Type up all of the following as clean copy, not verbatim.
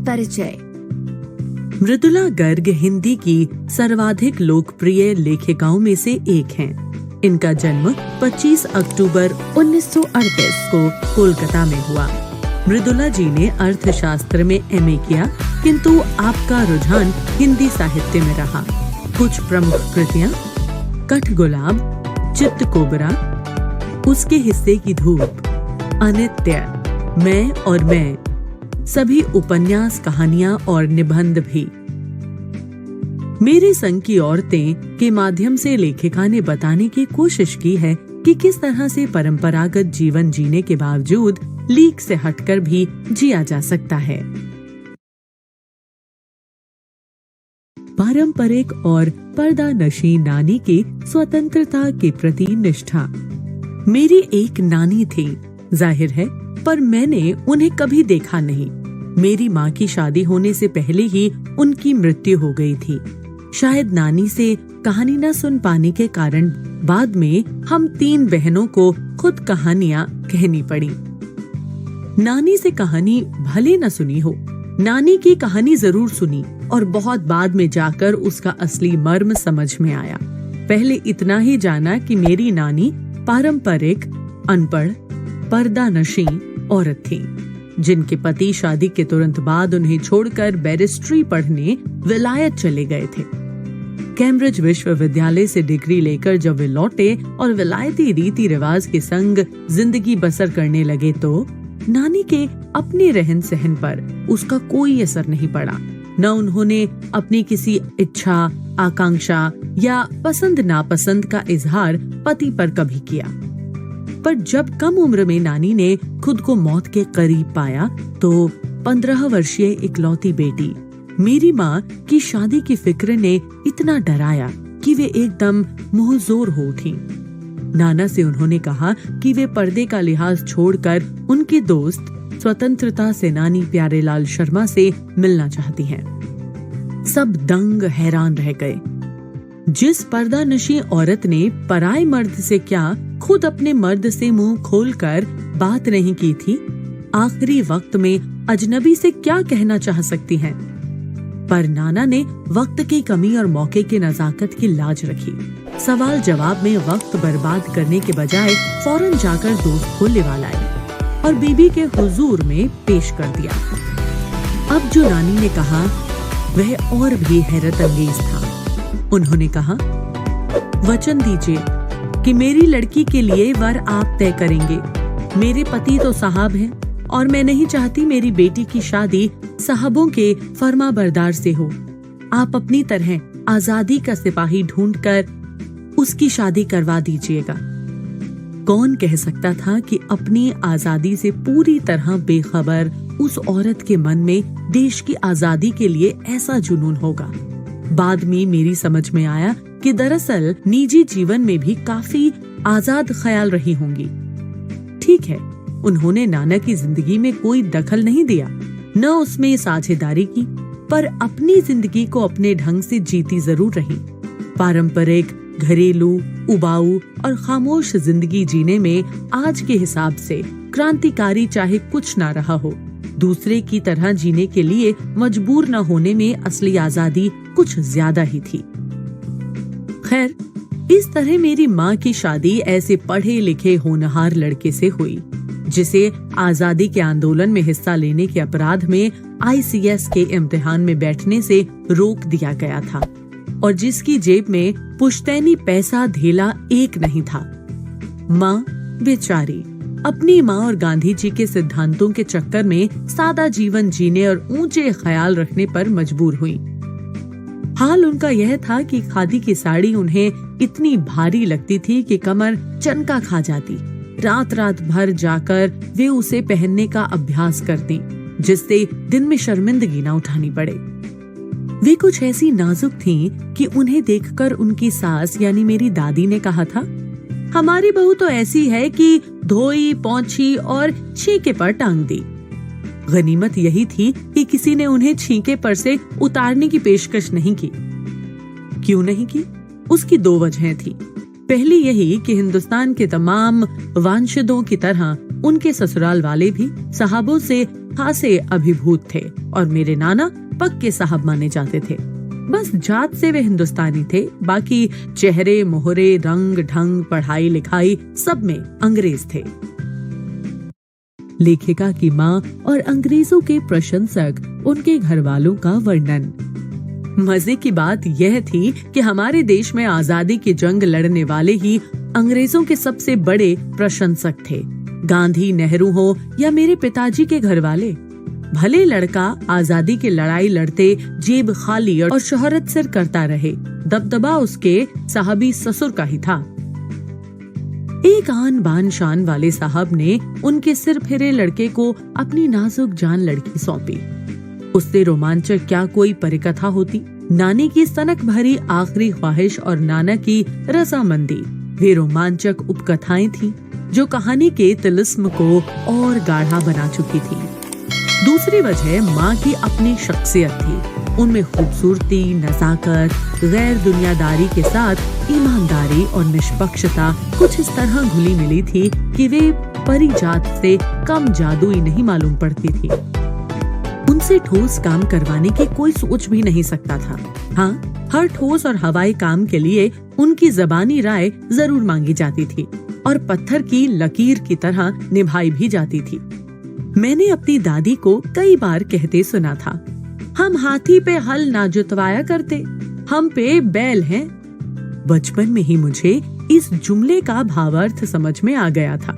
परिचय। मृदुला गर्ग हिंदी की सर्वाधिक लोकप्रिय लेखिकाओं में से एक हैं। इनका जन्म 25 अक्टूबर 1938 को कोलकाता में हुआ। मृदुला जी ने अर्थशास्त्र में एमए किया, किंतु आपका रुझान हिंदी साहित्य में रहा। कुछ प्रमुख कृतियां: कठगुलाब, चित्तकोबरा, उसके हिस्से की धूप, अनित्य, मैं और मैं, सभी उपन्यास, कहानियां और निबंध भी। मेरे संग की औरतें के माध्यम से लेखिका ने बताने की कोशिश की है कि किस तरह से परंपरागत जीवन जीने के बावजूद लीक से हटकर भी जिया जा सकता है। पारंपरिक और पर्दानशी नानी की स्वतंत्रता के प्रति निष्ठा। मेरी एक नानी थी, जाहिर है, पर मैंने उन्हें कभी देखा नहीं। मेरी माँ की शादी होने से पहले ही उनकी मृत्यु हो गई थी। शायद नानी से कहानी न सुन पाने के कारण बाद में हम 3 बहनों को खुद कहानियाँ कहनी पड़ी। नानी से कहानी भले न सुनी हो, नानी की कहानी जरूर सुनी और बहुत बाद में जाकर उसका असली मर्म समझ में आया। पहले इतना ही जाना कि मेरी नानी पारंपरिक, अनपढ़, पर्दानशी औरत थी, जिनके पति शादी के तुरंत बाद उन्हें छोड़कर बैरिस्ट्री पढ़ने विलायत चले गए थे। कैम्ब्रिज विश्वविद्यालय से डिग्री लेकर जब वे लौटे और विलायती रीति रिवाज के संग जिंदगी बसर करने लगे तो नानी के अपने रहन सहन पर उसका कोई असर नहीं पड़ा। न उन्होंने अपनी किसी इच्छा, आकांक्षा या पसंद नापसंद का इजहार पति पर कभी किया। पर जब कम उम्र में नानी ने खुद को मौत के करीब पाया तो 15 वर्षीय इकलौती बेटी मेरी माँ की शादी की फिक्र ने इतना डराया कि वे एकदम मुंहजोर हो उठी। नाना से उन्होंने कहा कि वे पर्दे का लिहाज छोड़कर उनके दोस्त स्वतंत्रता सेनानी प्यारेलाल शर्मा से मिलना चाहती हैं। सब दंग हैरान रह गए। जिस पर्दानशी औरत ने पराये मर्द से क्या खुद अपने मर्द से मुंह खोलकर बात नहीं की थी, आखिरी वक्त में अजनबी से क्या कहना चाह सकती हैं? पर नाना ने वक्त की कमी और मौके की नजाकत की लाज रखी। सवाल जवाब में वक्त बर्बाद करने के बजाय फौरन जाकर दोस्त को लिवा लाए और बीबी के हुजूर में पेश कर दिया। अब जो नानी ने कहा वह और भी हैरत अंगेज था। उन्होंने कहा, वचन दीजिए कि मेरी लड़की के लिए वर आप तय करेंगे। मेरे पति तो साहब हैं और मैं नहीं चाहती मेरी बेटी की शादी साहबों के फरमाबरदार से हो। आप अपनी तरह आजादी का सिपाही ढूंढकर उसकी शादी करवा दीजिएगा। कौन कह सकता था कि अपनी आजादी से पूरी तरह बेखबर उस औरत के मन में देश की आजादी के लिए ऐसा जुनून होगा। बाद में मेरी समझ में आया कि दरअसल निजी जीवन में भी काफी आजाद ख्याल रही होंगी। ठीक है, उन्होंने नाना की जिंदगी में कोई दखल नहीं दिया, न उसमें साझेदारी की, पर अपनी जिंदगी को अपने ढंग से जीती जरूर रही। पारंपरिक, घरेलू, उबाऊ और खामोश जिंदगी जीने में आज के हिसाब से क्रांतिकारी चाहे कुछ ना रहा हो, दूसरे की तरह जीने के लिए मजबूर न होने में असली आजादी कुछ ज्यादा ही थी। खैर, इस तरह मेरी माँ की शादी ऐसे पढ़े लिखे होनहार लड़के से हुई जिसे आजादी के आंदोलन में हिस्सा लेने के अपराध में ICS के इम्तिहान में बैठने से रोक दिया गया था और जिसकी जेब में पुश्तैनी पैसा धेला एक नहीं था। माँ बेचारी अपनी माँ और गांधी जी के सिद्धांतों के चक्कर में सादा जीवन जीने और ऊंचे ख्याल रखने पर मजबूर हुई। हाल उनका यह था कि खादी की साड़ी उन्हें इतनी भारी लगती थी कि कमर चनका खा जाती। रात रात भर जाकर वे उसे पहनने का अभ्यास करती, जिससे दिन में शर्मिंदगी न उठानी पड़े। वे कुछ ऐसी नाजुक थीं कि उन्हें देखकर उनकी सास यानी मेरी दादी ने कहा था, हमारी बहू तो ऐसी है कि धोई, पौंछी और छींके पर टांग दी। गनीमत यही थी कि किसी ने उन्हें छींके पर से उतारने की पेशकश नहीं की। क्यों नहीं की? उसकी 2 वजहें थी। पहली यही कि हिंदुस्तान के तमाम वांशदों की तरह उनके ससुराल वाले भी साहबों से खासे अभिभूत थे और मेरे नाना पक्के साहब माने जाते थे। बस जात से वे हिंदुस्तानी थे, बाकी चेहरे मोहरे, रंग ढंग, पढ़ाई लिखाई सब में अंग्रेज थे। लेखिका की माँ और अंग्रेजों के प्रशंसक उनके घर वालों का वर्णन। मजे की बात यह थी कि हमारे देश में आजादी की जंग लड़ने वाले ही अंग्रेजों के सबसे बड़े प्रशंसक थे। गांधी, नेहरू हो या मेरे पिताजी के घर वाले। भले लड़का आजादी की लड़ाई लड़ते जेब खाली और शोहरत सिर करता रहे, दबदबा उसके साहबी ससुर का ही था। एक आन बान शान वाले साहब ने उनके सिर फिरे लड़के को अपनी नाजुक जान लड़की सौंपी। उससे रोमांचक क्या कोई परिकथा होती। नानी की सनक भरी आखिरी ख्वाहिश और नाना की रजामंदी वे रोमांचक उपकथाएं थीं, जो कहानी के तिलिस्म को और गाढ़ा बना चुकी थी। दूसरी वजह माँ की अपनी शख्सियत थी। उनमें खूबसूरती, नजाकत, गैर दुनियादारी के साथ ईमानदारी और निष्पक्षता कुछ इस तरह घुली मिली थी कि वे परिजात से कम जादुई नहीं मालूम पड़ती थी। उनसे ठोस काम करवाने की कोई सोच भी नहीं सकता था। हाँ, हर ठोस और हवाई काम के लिए उनकी ज़बानी राय जरूर मांगी जाती थी और पत्थर की लकीर की तरह निभाई भी जाती थी। मैंने अपनी दादी को कई बार कहते सुना था, हम हाथी पे हल ना जुतवाया करते, हम पे बैल हैं। बचपन में ही मुझे इस जुमले का भावार्थ समझ में आ गया था,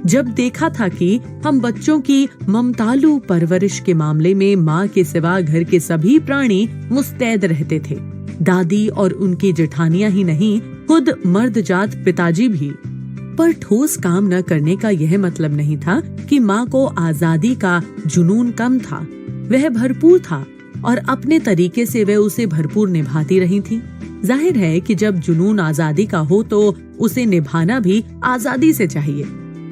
जब देखा था कि हम बच्चों की ममतालू परवरिश के मामले में माँ के सिवा घर के सभी प्राणी मुस्तैद रहते थे। दादी और उनकी जेठानियां ही नहीं, खुद मर्दजात पिताजी भी। पर ठोस काम न करने का यह मतलब नहीं था कि माँ को आजादी का जुनून कम था। वह भरपूर था और अपने तरीके से वह उसे भरपूर निभाती रही थी। जाहिर है कि जब जुनून आजादी का हो तो उसे निभाना भी आजादी से चाहिए,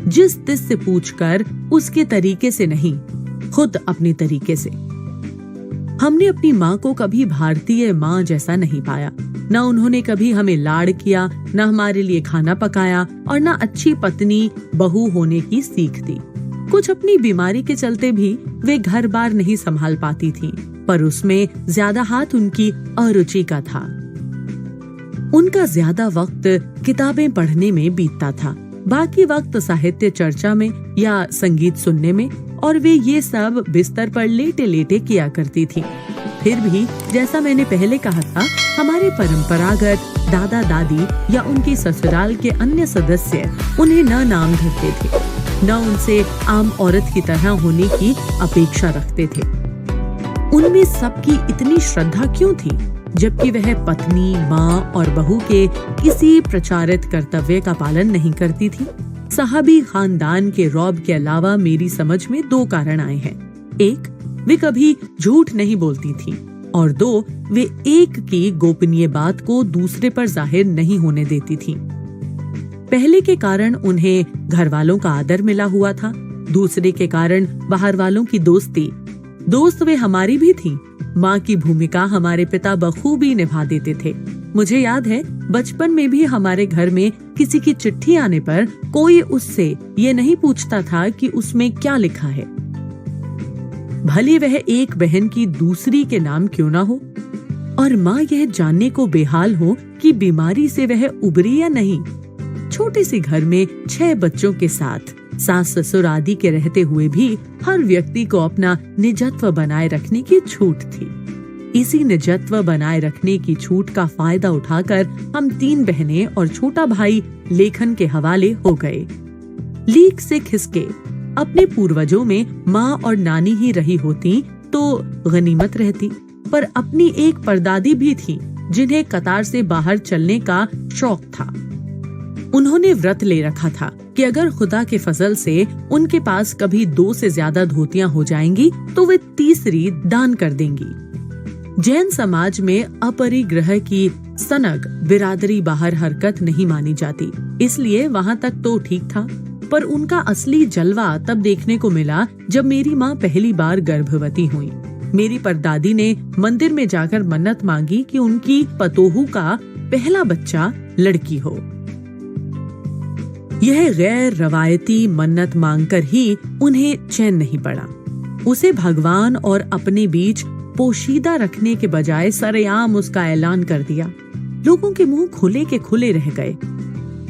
जिस तिस से पूछकर, उसके तरीके से नहीं, खुद अपने तरीके से। हमने अपनी माँ को कभी भारतीय माँ जैसा नहीं पाया। न उन्होंने कभी हमें लाड़ किया, न हमारे लिए खाना पकाया और न अच्छी पत्नी बहू होने की सीख दी। कुछ अपनी बीमारी के चलते भी वे घर बार नहीं संभाल पाती थीं, पर उसमें ज्यादा हाथ उनकी अरुचि का था। उनका ज्यादा वक्त किताबें पढ़ने में बीतता था, बाकी वक्त साहित्य चर्चा में या संगीत सुनने में, और वे ये सब बिस्तर पर लेटे लेटे किया करती थी। फिर भी जैसा मैंने पहले कहा था, हमारे परंपरागत दादा दादी या उनके ससुराल के अन्य सदस्य उन्हें न नाम धरते थे, न उनसे आम औरत की तरह होने की अपेक्षा रखते थे। उनमें सबकी इतनी श्रद्धा क्यों थी, जबकि वह पत्नी, माँ और बहू के किसी प्रचारित कर्तव्य का पालन नहीं करती थी? साहबी खानदान के रौब के अलावा मेरी समझ में दो कारण आए हैं। एक, वे कभी झूठ नहीं बोलती थी, और दो, वे एक की गोपनीय बात को दूसरे पर जाहिर नहीं होने देती थी। पहले के कारण उन्हें घर वालों का आदर मिला हुआ था, दूसरे के कारण बाहर वालों की दोस्ती। दोस्त वे हमारी भी थी। माँ की भूमिका हमारे पिता बखूबी निभा देते थे। मुझे याद है, बचपन में भी हमारे घर में किसी की चिट्ठी आने पर कोई उससे ये नहीं पूछता था कि उसमें क्या लिखा है, भले वह एक बहन की दूसरी के नाम क्यों ना हो, और माँ यह जानने को बेहाल हो कि बीमारी से वह उबरी या नहीं। छोटे से घर में 6 बच्चों के साथ सास ससुर आदि के रहते हुए भी हर व्यक्ति को अपना निजत्व बनाए रखने की छूट थी। इसी निजत्व बनाए रखने की छूट का फायदा उठाकर हम 3 बहनें और छोटा भाई लेखन के हवाले हो गए। लीक से खिसके अपने पूर्वजों में माँ और नानी ही रही होती तो गनीमत रहती, पर अपनी एक परदादी भी थी जिन्हें कतार से बाहर चलने का शौक था। उन्होंने व्रत ले रखा था कि अगर खुदा के फजल से उनके पास कभी 2 से ज्यादा धोतियां हो जाएंगी तो वे तीसरी दान कर देंगी। जैन समाज में अपरिग्रह की सनक बिरादरी बाहर हरकत नहीं मानी जाती, इसलिए वहाँ तक तो ठीक था। पर उनका असली जलवा तब देखने को मिला जब मेरी माँ पहली बार गर्भवती हुई। मेरी परदादी ने मंदिर में जाकर मन्नत मांगी कि उनकी पतोहू का पहला बच्चा लड़की हो। यह गैर रवायती मन्नत मांगकर ही उन्हें चैन नहीं पड़ा। उसे भगवान और अपने बीच पोशीदा रखने के बजाय सरेआम उसका ऐलान कर दिया। लोगों के मुंह खुले के खुले रह गए।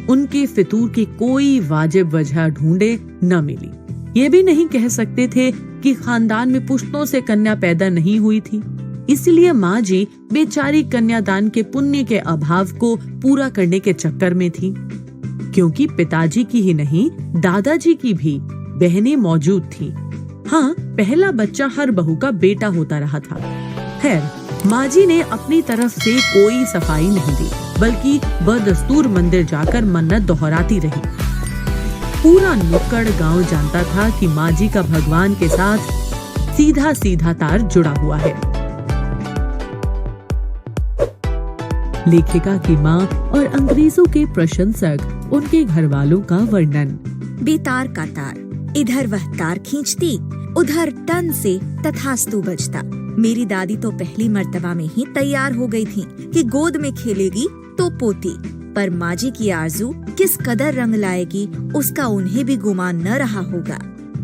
उनके फितूर की कोई वाजिब वजह ढूंढे न मिली। ये भी नहीं कह सकते थे कि खानदान में पुश्तों से कन्या पैदा नहीं हुई थी, इसलिए माँ जी बेचारी कन्यादान के पुण्य के अभाव को पूरा करने के चक्कर में थी। क्योंकि पिताजी की ही नहीं, दादाजी की भी बहनें मौजूद थी। हाँ, पहला बच्चा हर बहू का बेटा होता रहा था। खैर, माँ जी ने अपनी तरफ से कोई सफाई नहीं दी, बल्कि बदस्तूर मंदिर जाकर मन्नत दोहराती रही। पूरा नुक्कड़ गांव जानता था कि माँ जी का भगवान के साथ सीधा सीधा तार जुड़ा हुआ है। लेखिका की माँ और अंग्रेजों के प्रशंसक उनके घर वालों का वर्णन। बेतार का तार, इधर वह तार खींचती, उधर टन से तथास्तु बजता। मेरी दादी तो पहली मर्तबा में ही तैयार हो गई थी कि गोद में खेलेगी तो पोती, पर माँ जी की आरज़ू किस कदर रंग लाएगी उसका उन्हें भी गुमान न रहा होगा।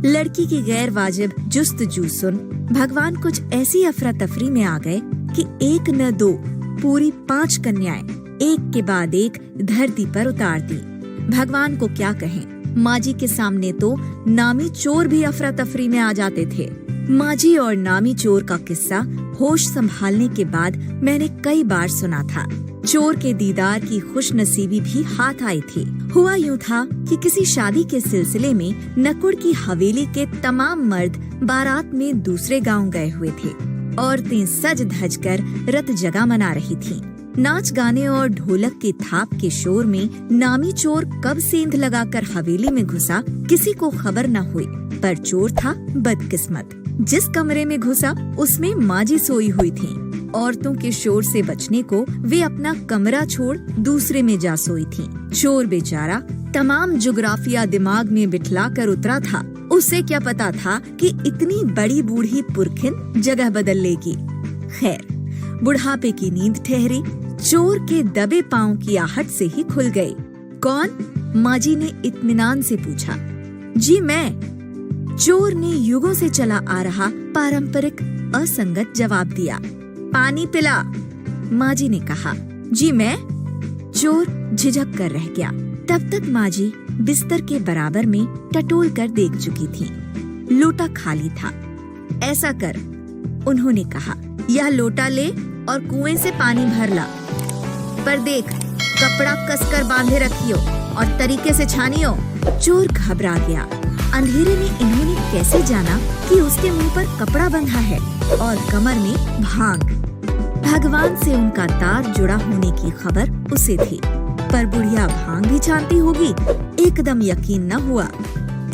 लड़की की गैर वाजिब जुस्तजू सुन भगवान कुछ ऐसी अफरा तफरी में आ गए कि एक न दो, पूरी 5 कन्याएं एक के बाद एक धरती पर उतार दी। भगवान को क्या कहें, माँ जी के सामने तो नामी चोर भी अफरा तफरी में आ जाते थे। माँ जी और नामी चोर का किस्सा होश संभालने के बाद मैंने कई बार सुना था। चोर के दीदार की खुशनसीबी भी हाथ आई थी। हुआ यूं था कि किसी शादी के सिलसिले में नकुड़ की हवेली के तमाम मर्द बारात में दूसरे गांव गए हुए थे। औरतें सज धज कर रत जगा मना रही थीं। नाच गाने और ढोलक के थाप के शोर में नामी चोर कब सेंध लगाकर हवेली में घुसा किसी को खबर न हुई। पर चोर था बदकिस्मत। जिस कमरे में घुसा उसमें माँ जी सोई हुई थीं। औरतों के शोर से बचने को वे अपना कमरा छोड़ दूसरे में जा सोई थीं। चोर बेचारा तमाम जुग्राफिया दिमाग में बिठला कर उतरा था। उसे क्या पता था कि इतनी बड़ी बूढ़ी पुरखिन जगह बदल लेगी। खैर, बुढ़ापे की नींद ठहरी। चोर के दबे पांव की आहट से ही खुल गई। कौन? माँ जी ने इत्मीनान से पूछा। जी मैं। चोर ने युगों से चला आ रहा पारंपरिक असंगत जवाब दिया। पानी पिला, माँ जी ने कहा। जी मैं। चोर झिझक कर रह गया। तब तक माँ जी बिस्तर के बराबर में टटोल कर देख चुकी थी। लोटा खाली था। ऐसा कर, उन्होंने कहा, यह लोटा ले और कुएं से पानी भर ला। पर देख, कपड़ा कसकर बांधे रखियो और तरीके से छानियो। चोर घबरा गया। अंधेरे में इन्होंने कैसे जाना कि उसके मुंह पर कपड़ा बंधा है और कमर में भांग। भगवान से उनका तार जुड़ा होने की खबर उसे थी, पर बुढ़िया भांग भी छानती होगी, एकदम यकीन न हुआ।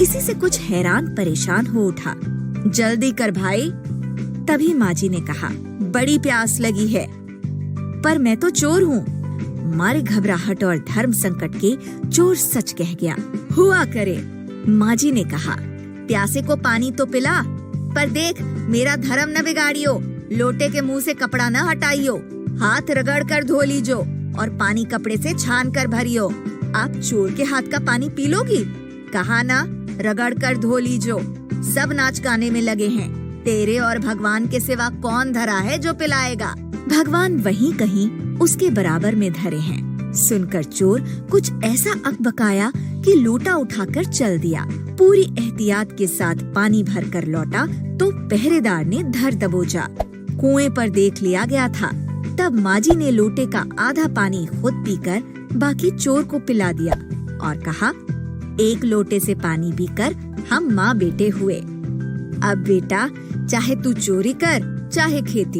इसी से कुछ हैरान परेशान हो उठा। जल्दी कर भाई। तभी माँ जी ने कहा, बड़ी प्यास लगी है। पर मैं तो चोर हूँ। मारे घबराहट और धर्म संकट के चोर सच कह गया। हुआ करे। माँ जी ने कहा, प्यासे को पानी तो पिला, पर देख मेरा धर्म न बिगाड़ियो। लोटे के मुंह से कपड़ा न हटाइयो, हाथ रगड़ कर धो लीजो और पानी कपड़े से छान कर भरियो। आप चोर के हाथ का पानी पी लोगी? कहा ना, रगड़ कर धो लीजो। सब नाच गाने में लगे हैं। तेरे और भगवान के सिवा कौन धरा है जो पिलाएगा? भगवान वहीं कहीं उसके बराबर में धरे हैं। सुनकर चोर कुछ ऐसा अकबकाया कि लोटा उठाकर चल दिया। पूरी एहतियात के साथ पानी भरकर लौटा तो पहरेदार ने धर दबोचा। कुएं पर देख लिया गया था। तब माँ जी ने लोटे का आधा पानी खुद पीकर बाकी चोर को पिला दिया और कहा, एक लोटे से पानी पीकर हम माँ बेटे हुए। अब बेटा, चाहे तू चोरी कर चाहे खेती।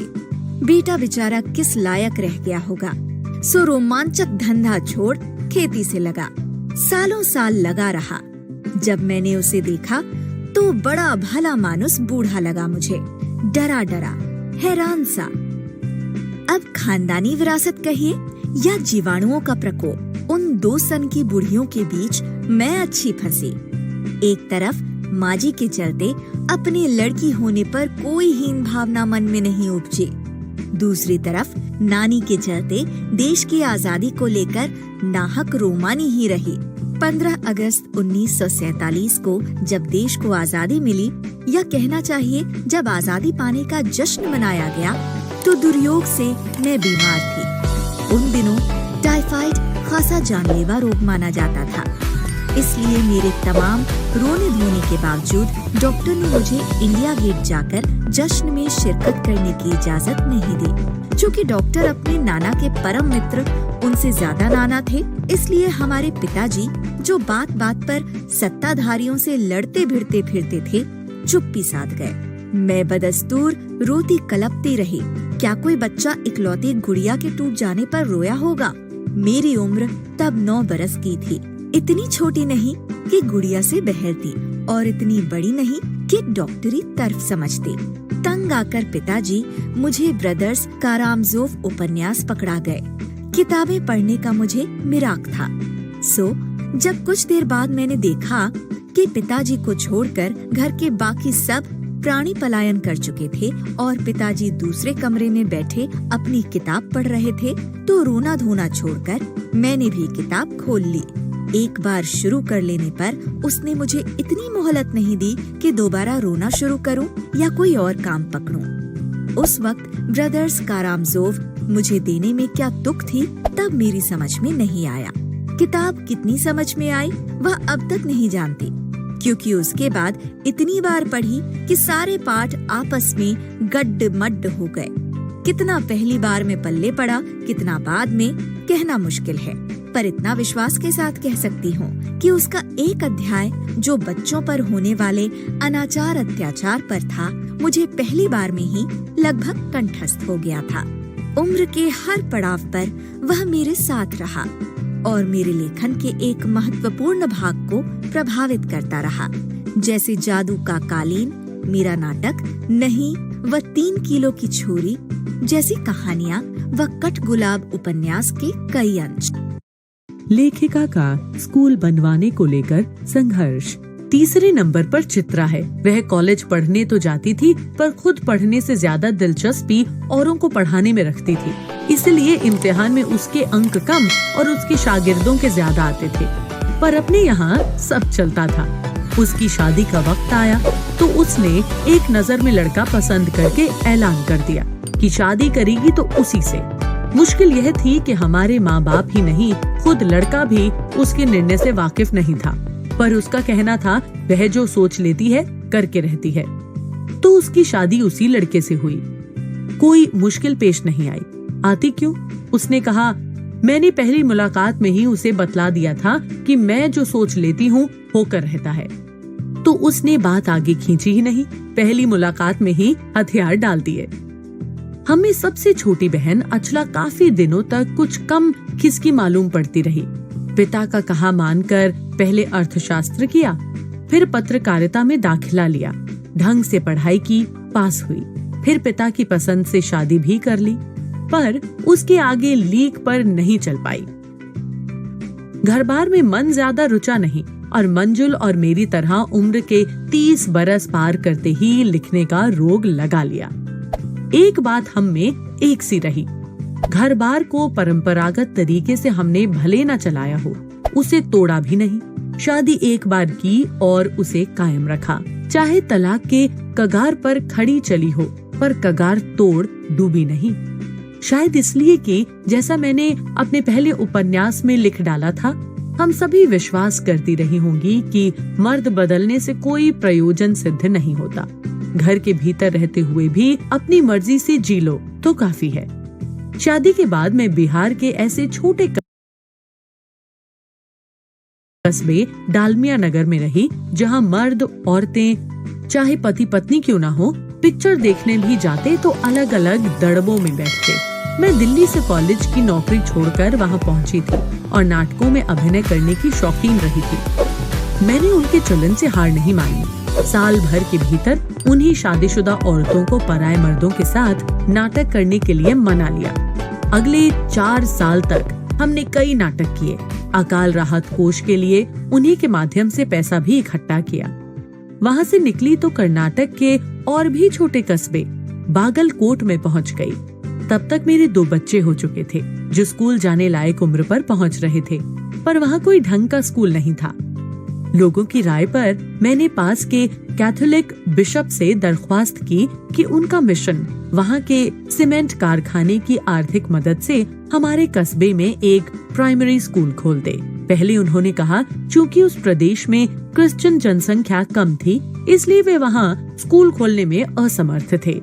बेटा बेचारा किस लायक रह गया होगा, सो रोमांचक धंधा छोड़ खेती से लगा। सालों साल लगा रहा। जब मैंने उसे देखा तो बड़ा भला मानुस बूढ़ा लगा मुझे, डरा डरा, हैरान सा। अब खानदानी विरासत कहिए या जीवाणुओं का प्रकोप, उन 2 सन की बुढ़ियों के बीच मैं अच्छी फंसी। एक तरफ माँ जी के चलते अपने लड़की होने पर कोई हीन भावना मन में नहीं उपजी, दूसरी तरफ नानी के चलते देश की आजादी को लेकर नाहक रोमानी ही रही। 15 अगस्त 1947 को जब देश को आजादी मिली, या कहना चाहिए जब आजादी पाने का जश्न मनाया गया, तो दुर्योग से मैं बीमार थी। उन दिनों टाइफाइड खासा जानलेवा रोग माना जाता था, इसलिए मेरे तमाम रोने धोने के बावजूद डॉक्टर ने मुझे इंडिया गेट जाकर जश्न में शिरकत करने की इजाजत नहीं दी। चूँकि डॉक्टर अपने नाना के परम मित्र, उनसे ज्यादा नाना थे, इसलिए हमारे पिताजी, जो बात बात पर सत्ताधारियों से लड़ते भिड़ते फिरते थे, चुप्पी साध गए। मैं बदस्तूर रोती कलपती रही। क्या कोई बच्चा इकलौती गुड़िया के टूट जाने पर रोया होगा? मेरी उम्र तब 9 बरस की थी। इतनी छोटी नहीं कि गुड़िया से बहरती, और इतनी बड़ी नहीं कि डॉक्टरी तर्फ समझती। तंग आकर पिताजी मुझे ब्रदर्स कारामजोव उपन्यास पकड़ा गए। किताबें पढ़ने का मुझे मिराक था। जब कुछ देर बाद मैंने देखा कि पिताजी को छोड़कर घर के बाकी सब प्राणी पलायन कर चुके थे और पिताजी दूसरे कमरे में बैठे अपनी किताब पढ़ रहे थे, तो रोना धोना छोड़कर मैंने भी किताब खोल ली। एक बार शुरू कर लेने पर उसने मुझे इतनी मोहलत नहीं दी कि दोबारा रोना शुरू करूं या कोई और काम पकड़ूं। उस वक्त ब्रदर्स कारामजोव मुझे देने में क्या तुक थी, तब मेरी समझ में नहीं आया। किताब कितनी समझ में आई वह अब तक नहीं जानती, क्योंकि उसके बाद इतनी बार पढ़ी कि सारे पाठ आपस में गड्ड मड्ड हो गए। कितना पहली बार में पल्ले पड़ा, कितना बाद में, कहना मुश्किल है, पर इतना विश्वास के साथ कह सकती हूँ कि उसका एक अध्याय, जो बच्चों पर होने वाले अनाचार अत्याचार पर था, मुझे पहली बार में ही लगभग कंठस्थ हो गया था। उम्र के हर पड़ाव पर वह मेरे साथ रहा और मेरे लेखन के एक महत्वपूर्ण भाग को प्रभावित करता रहा, जैसे जादू का कालीन, मेरा नाटक नहीं व 3 किलो की छोरी जैसी कहानियाँ व कटगुलाब उपन्यास के कई अंश। लेखिका का स्कूल बनवाने को लेकर संघर्ष। तीसरे नंबर पर चित्रा है। वह कॉलेज पढ़ने तो जाती थी, पर खुद पढ़ने से ज्यादा दिलचस्पी औरों को पढ़ाने में रखती थी। इसलिए इम्तिहान में उसके अंक कम और उसके शागिर्दों के ज्यादा आते थे। पर अपने यहाँ सब चलता था। उसकी शादी का वक्त आया तो उसने एक नजर में लड़का पसंद करके ऐलान कर दिया कि शादी करेगी तो उसी से। मुश्किल यह थी कि हमारे माँ बाप ही नहीं, खुद लड़का भी उसके निर्णय से वाकिफ नहीं था, पर उसका कहना था वह जो सोच लेती है करके रहती है। तो उसकी शादी उसी लड़के से हुई। कोई मुश्किल पेश नहीं आई। आती क्यों? उसने कहा, मैंने पहली मुलाकात में ही उसे बतला दिया था कि मैं जो सोच लेती हूँ होकर रहता है। तो उसने बात आगे खींची ही नहीं, पहली मुलाकात में ही हथियार डाल दिए। हमें सबसे छोटी बहन अचला काफी दिनों तक कुछ कम खिसकी मालूम पड़ती रही। पिता का कहा मानकर पहले अर्थशास्त्र किया, फिर पत्रकारिता में दाखिला लिया, ढंग से पढ़ाई की, पास हुई, फिर पिता की पसंद से शादी भी कर ली, पर उसके आगे लीक पर नहीं चल पाई। घर बार में मन ज्यादा रुचा नहीं और मंजुल और मेरी तरह उम्र के 30 बरस पार करते ही लिखने का रोग लगा लिया। एक बात हम में एक सी रही, घर बार को परंपरागत तरीके से हमने भले न चलाया हो, उसे तोड़ा भी नहीं। शादी एक बार की और उसे कायम रखा, चाहे तलाक के कगार पर खड़ी चली हो, पर कगार तोड़ डूबी नहीं। शायद इसलिए कि जैसा मैंने अपने पहले उपन्यास में लिख डाला था, हम सभी विश्वास करती रही होंगी कि मर्द बदलने से कोई प्रयोजन सिद्ध नहीं होता। घर के भीतर रहते हुए भी अपनी मर्जी से जी लो तो काफी है। शादी के बाद मैं बिहार के ऐसे छोटे कस्बे डालमिया नगर में रही, जहां मर्द औरतें चाहे पति पत्नी क्यों ना हो, पिक्चर देखने भी जाते तो अलग अलग दड़बों में बैठते। मैं दिल्ली से कॉलेज की नौकरी छोड़कर वहां पहुंची थी और नाटकों में अभिनय करने की शौकीन रही थी। मैंने उनके चलन से हार नहीं मानी। साल भर के भीतर उन्हीं शादीशुदा औरतों को पराये मर्दों के साथ नाटक करने के लिए मना लिया। अगले 4 साल तक हमने कई नाटक किए। अकाल राहत कोष के लिए उन्हीं के माध्यम से पैसा भी इकट्ठा किया। वहां से निकली तो कर्नाटक के और भी छोटे कस्बे बागलकोट में पहुंच गई। तब तक मेरे 2 बच्चे हो चुके थे जो स्कूल जाने लायक उम्र पर पहुंच रहे थे, पर वहाँ कोई ढंग का स्कूल नहीं था। लोगों की राय पर मैंने पास के कैथोलिक बिशप से दरख्वास्त की कि उनका मिशन वहाँ के सीमेंट कारखाने की आर्थिक मदद से हमारे कस्बे में एक प्राइमरी स्कूल खोल दे। पहले उन्होंने कहा चूंकि उस प्रदेश में क्रिश्चियन जनसंख्या कम थी, इसलिए वे वहाँ स्कूल खोलने में असमर्थ थे।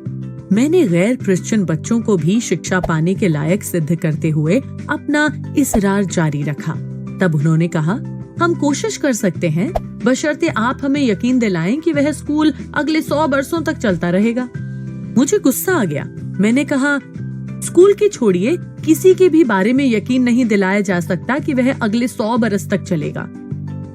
मैंने गैर क्रिश्चियन बच्चों को भी शिक्षा पाने के लायक सिद्ध करते हुए अपना इसरार जारी रखा। तब उन्होंने कहा, हम कोशिश कर सकते हैं, बशर्ते आप हमें यकीन दिलाएं कि वह स्कूल अगले 100 वर्षों तक चलता रहेगा। मुझे गुस्सा आ गया। मैंने कहा, स्कूल की छोड़िए, किसी के भी बारे में यकीन नहीं दिलाया जा सकता कि वह अगले 100 बरस तक चलेगा।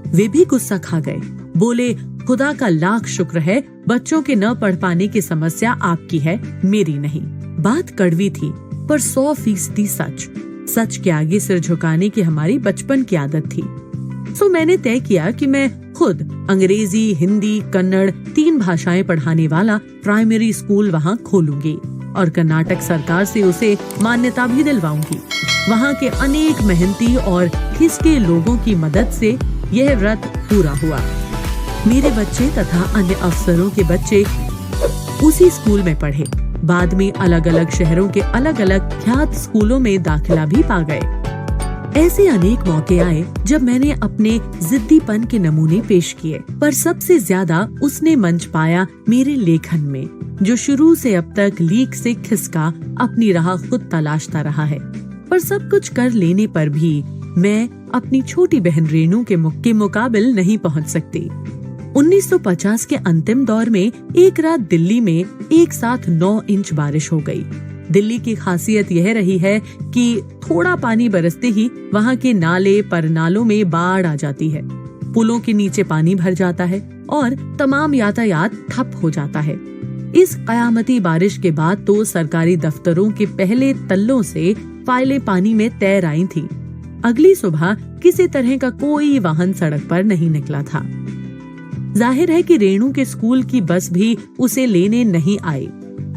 वे भी गुस्सा खा गए। बोले, खुदा का लाख शुक्र है, बच्चों के न पढ़ पाने की समस्या आपकी है, मेरी नहीं। बात कड़वी थी पर 100% सच। सच के आगे सिर झुकाने की हमारी बचपन की आदत थी। सो मैंने तय किया कि मैं खुद अंग्रेजी, हिंदी, कन्नड़ 3 भाषाएं पढ़ाने वाला प्राइमरी स्कूल वहाँ खोलूंगी और कर्नाटक सरकार से उसे मान्यता भी दिलवाऊंगी। वहाँ के अनेक मेहनती और खिसके लोगों की मदद से यह व्रत पूरा हुआ। मेरे बच्चे तथा अन्य अफसरों के बच्चे उसी स्कूल में पढ़े। बाद में अलग अलग शहरों के अलग अलग ख्यात स्कूलों में दाखिला भी पा गए। ऐसे अनेक मौके आए जब मैंने अपने जिद्दीपन के नमूने पेश किए, पर सबसे ज्यादा उसने मंच पाया मेरे लेखन में, जो शुरू से अब तक लीक से खिसका अपनी राह खुद तलाशता रहा है। पर सब कुछ कर लेने पर भी मैं अपनी छोटी बहन रेणु के मुकाबिल नहीं पहुंच सकती। 1950 के अंतिम दौर में एक रात दिल्ली में एक साथ 9 इंच बारिश हो गई। दिल्ली की खासियत यह रही है कि थोड़ा पानी बरसते ही वहाँ के नाले परनालों में बाढ़ आ जाती है, पुलों के नीचे पानी भर जाता है और तमाम यातायात ठप हो जाता है। इस कयामती बारिश के बाद तो सरकारी दफ्तरों के पहले तल्लों से फाइलें पानी में तैर आई थीं। अगली सुबह किसी तरह का कोई वाहन सड़क पर नहीं निकला था। जाहिर है कि रेणु के स्कूल की बस भी उसे लेने नहीं आई।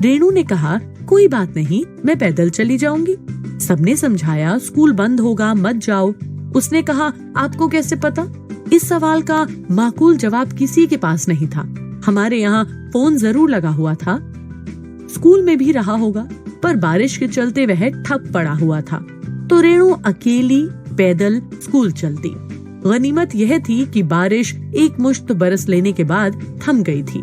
रेणु ने कहा, कोई बात नहीं, मैं पैदल चली जाऊंगी। सबने समझाया, स्कूल बंद होगा, मत जाओ। उसने कहा, आपको कैसे पता? इस सवाल का माकूल जवाब किसी के पास नहीं था। हमारे यहाँ फोन जरूर लगा हुआ था, स्कूल में भी रहा होगा, पर बारिश के चलते वह ठप पड़ा हुआ था। तो रेणु अकेली पैदल स्कूल चलती। गनीमत यह थी कि बारिश एक मुश्त बरस लेने के बाद थम गई थी।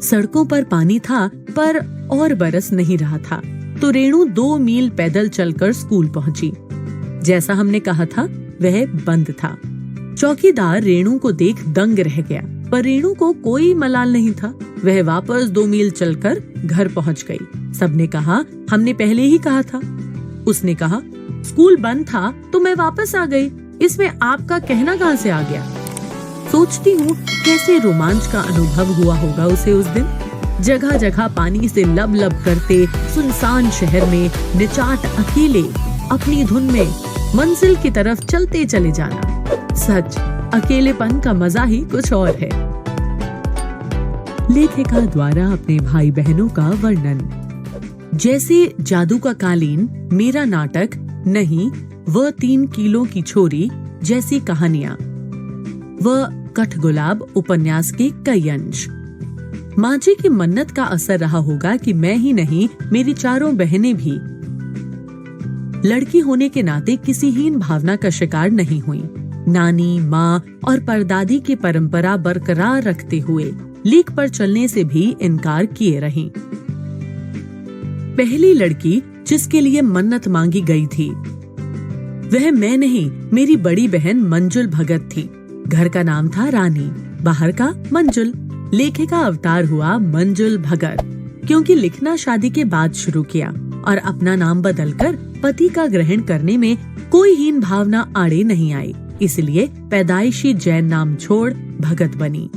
सड़कों पर पानी था पर और बरस नहीं रहा था, तो रेणु 2 मील पैदल चलकर स्कूल पहुंची। जैसा हमने कहा था वह बंद था। चौकीदार रेणु को देख दंग रह गया, पर रेणु को कोई मलाल नहीं था। वह वापस 2 मील चलकर घर पहुंच गई। सबने कहा, हमने पहले ही कहा था। उसने कहा, स्कूल बंद था तो मैं वापस आ गई, इसमें आपका कहना कहाँ से आ गया? सोचती हूँ कैसे रोमांच का अनुभव हुआ होगा उसे उस दिन। जगह जगह पानी से लब लब करते सुनसान शहर में निचाट अकेले अपनी धुन में मंजिल की तरफ चलते चले जाना। सच, अकेलेपन का मजा ही कुछ और है। लेखिका द्वारा अपने भाई बहनों का वर्णन। जैसे जादू का कालीन मेरा नाटक नहीं, वह 3 किलो की छोरी जैसी कहानियां, वह कठगुलाब उपन्यास के कई अंश। माँ जी की मन्नत का असर रहा होगा कि मैं ही नहीं, मेरी 4 बहनें भी लड़की होने के नाते किसी हीन भावना का शिकार नहीं हुई। नानी, माँ और परदादी की परंपरा बरकरार रखते हुए लीक पर चलने से भी इनकार किए रहीं। पहली लड़की जिसके लिए मन्नत मांगी गई थी वह मैं नहीं, मेरी बड़ी बहन मंजुल भगत थी। घर का नाम था रानी, बाहर का मंजुल। लेखिका अवतार हुआ मंजुल भगत, क्योंकि लिखना शादी के बाद शुरू किया और अपना नाम बदलकर पति का ग्रहण करने में कोई हीन भावना आड़े नहीं आई, इसलिए पैदाइशी जैन नाम छोड़ भगत बनी।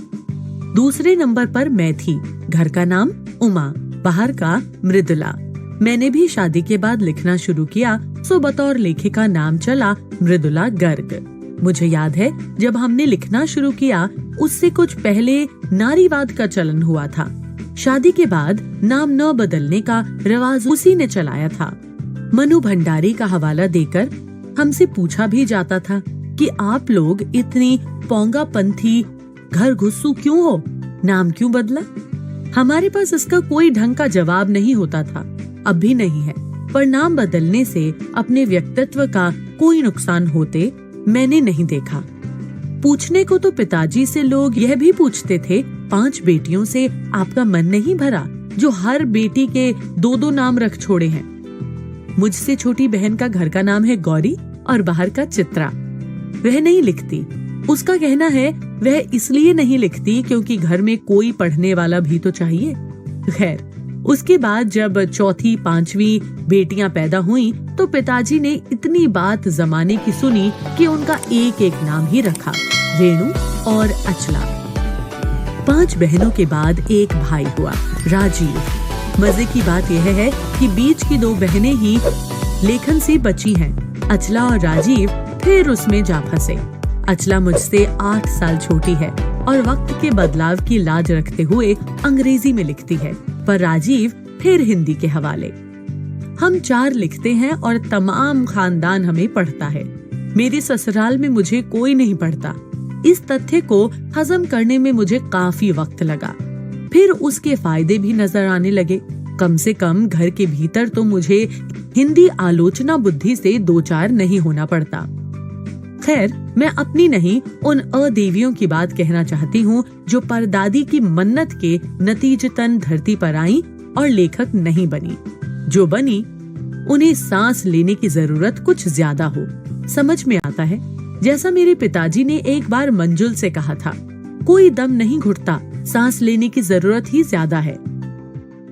दूसरे नंबर पर मैं थी, घर का नाम उमा, बाहर का मृदुला। मैंने भी शादी के बाद लिखना शुरू किया, सो बतौर लेखिका नाम चला मृदुला गर्ग। मुझे याद है जब हमने लिखना शुरू किया उससे कुछ पहले नारीवाद का चलन हुआ था। शादी के बाद नाम न बदलने का रिवाज उसी ने चलाया था। मनु भंडारी का हवाला देकर हमसे पूछा भी जाता था कि आप लोग इतनी पोंगापंथी घर घुस्सू क्यों हो, नाम क्यों बदला? हमारे पास इसका कोई ढंग का जवाब नहीं होता था, अब भी नहीं है। पर नाम बदलने से अपने व्यक्तित्व का कोई नुकसान होते मैंने नहीं देखा। पूछने को तो पिताजी से लोग यह भी पूछते थे, 5 बेटियों से आपका मन नहीं भरा जो हर बेटी के 2-2 नाम रख छोड़े हैं? मुझसे छोटी बहन का घर का नाम है गौरी और बाहर का चित्रा। वह नहीं लिखती। उसका कहना है वह इसलिए नहीं लिखती क्योंकि घर में कोई पढ़ने वाला भी तो चाहिए। खैर, उसके बाद जब 4th 5वीं बेटियां पैदा हुईं, तो पिताजी ने इतनी बात जमाने की सुनी कि उनका एक नाम ही रखा, रेणु और अचला। 5 बहनों के बाद एक भाई हुआ, राजीव। मजे की बात यह है कि बीच की 2 बहनें ही लेखन से बची हैं। अचला और राजीव फिर उसमें जा फंसे। अचला मुझसे 8 साल छोटी है और वक्त के बदलाव की लाज रखते हुए अंग्रेजी में लिखती है, पर राजीव फिर हिंदी के हवाले। हम 4 लिखते हैं और तमाम खानदान हमें पढ़ता है। मेरे ससुराल में मुझे कोई नहीं पढ़ता। इस तथ्य को हजम करने में मुझे काफी वक्त लगा। फिर उसके फायदे भी नजर आने लगे। कम से कम घर के भीतर तो मुझे हिंदी आलोचना बुद्धि से 2-4 नहीं होना पड़ता। खैर, मैं अपनी नहीं उन अदेवियों की बात कहना चाहती हूँ जो परदादी की मन्नत के नतीजतन धरती पर आई और लेखक नहीं बनी। जो बनी, उन्हें सांस लेने की जरूरत कुछ ज्यादा हो। समझ में आता है, जैसा मेरे पिताजी ने एक बार मंजुल से कहा था, कोई दम नहीं घुटता, सांस लेने की जरूरत ही ज्यादा है।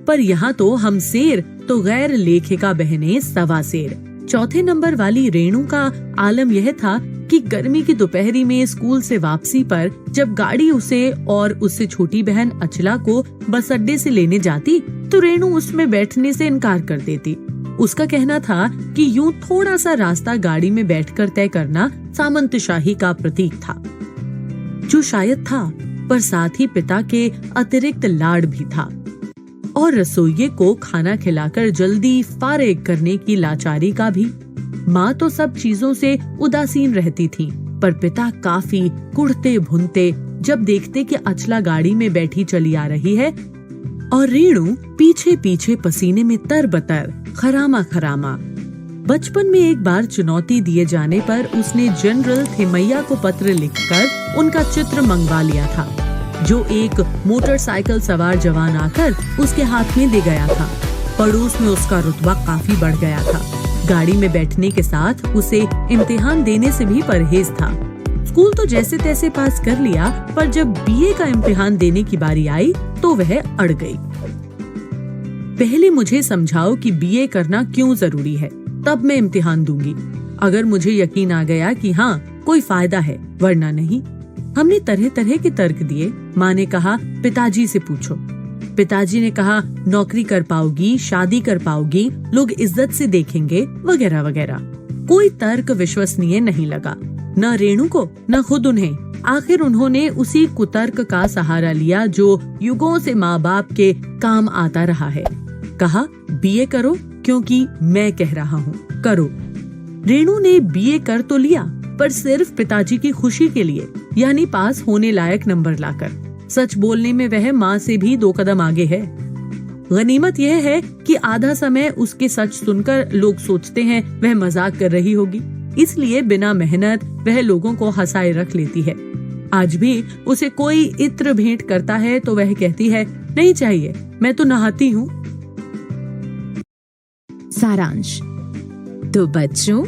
पर यहाँ तो हम शेर तो गैर लेखिका बहनें 1.25 शेर। 4थे नंबर वाली रेणु का आलम यह था कि गर्मी की दोपहरी में स्कूल से वापसी पर जब गाड़ी उसे और उससे छोटी बहन अचला को बस अड्डे से लेने जाती, तो रेणु उसमें बैठने से इनकार कर देती। उसका कहना था कि यूं थोड़ा सा रास्ता गाड़ी में बैठकर तय करना सामंतशाही का प्रतीक था, जो शायद था, पर साथ ही पिता के अतिरिक्त लाड भी था, और रसोइये को खाना खिलाकर जल्दी फारिग करने की लाचारी का भी। माँ तो सब चीजों से उदासीन रहती थी, पर पिता काफी कुढ़ते भुनते जब देखते कि अचला गाड़ी में बैठी चली आ रही है और रेणु पीछे पीछे पसीने में तरबतर खरामा खरामा। बचपन में एक बार चुनौती दिए जाने पर उसने जनरल थिमैया को पत्र लिखकर उनका चित्र मंगवा लिया था, जो एक मोटरसाइकिल सवार जवान आकर उसके हाथ में दे गया था। पड़ोस में उसका रुतबा काफी बढ़ गया था। गाड़ी में बैठने के साथ उसे इम्तिहान देने से भी परहेज था। स्कूल तो जैसे तैसे पास कर लिया, पर जब बीए का इम्तिहान देने की बारी आई तो वह अड़ गई। पहले मुझे समझाओ कि बीए करना क्यों जरूरी है, तब मैं इम्तिहान दूंगी। अगर मुझे यकीन आ गया कि हाँ कोई फायदा है, वरना नहीं। हमने तरह तरह के तर्क दिए। माँ ने कहा पिताजी से पूछो। पिताजी ने कहा नौकरी कर पाओगी, शादी कर पाओगी, लोग इज्जत से देखेंगे, वगैरह वगैरह। कोई तर्क विश्वसनीय नहीं लगा, न रेणु को न खुद उन्हें। आखिर उन्होंने उसी कुतर्क का सहारा लिया जो युगों से माँ बाप के काम आता रहा है। कहा बीए करो क्योंकि मैं कह रहा हूँ, करो। रेणु ने बीए कर तो लिया, पर सिर्फ पिताजी की खुशी के लिए, यानी पास होने लायक नंबर लाकर। सच बोलने में वह माँ से भी 2 कदम आगे है। गनीमत यह है कि आधा समय उसके सच सुनकर लोग सोचते हैं वह मजाक कर रही होगी, इसलिए बिना मेहनत वह लोगों को हंसाए रख लेती है। आज भी उसे कोई इत्र भेंट करता है तो वह कहती है नहीं चाहिए, मैं तो नहाती हूँ। सारांश। तो बच्चों,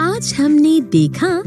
आज हमने देखा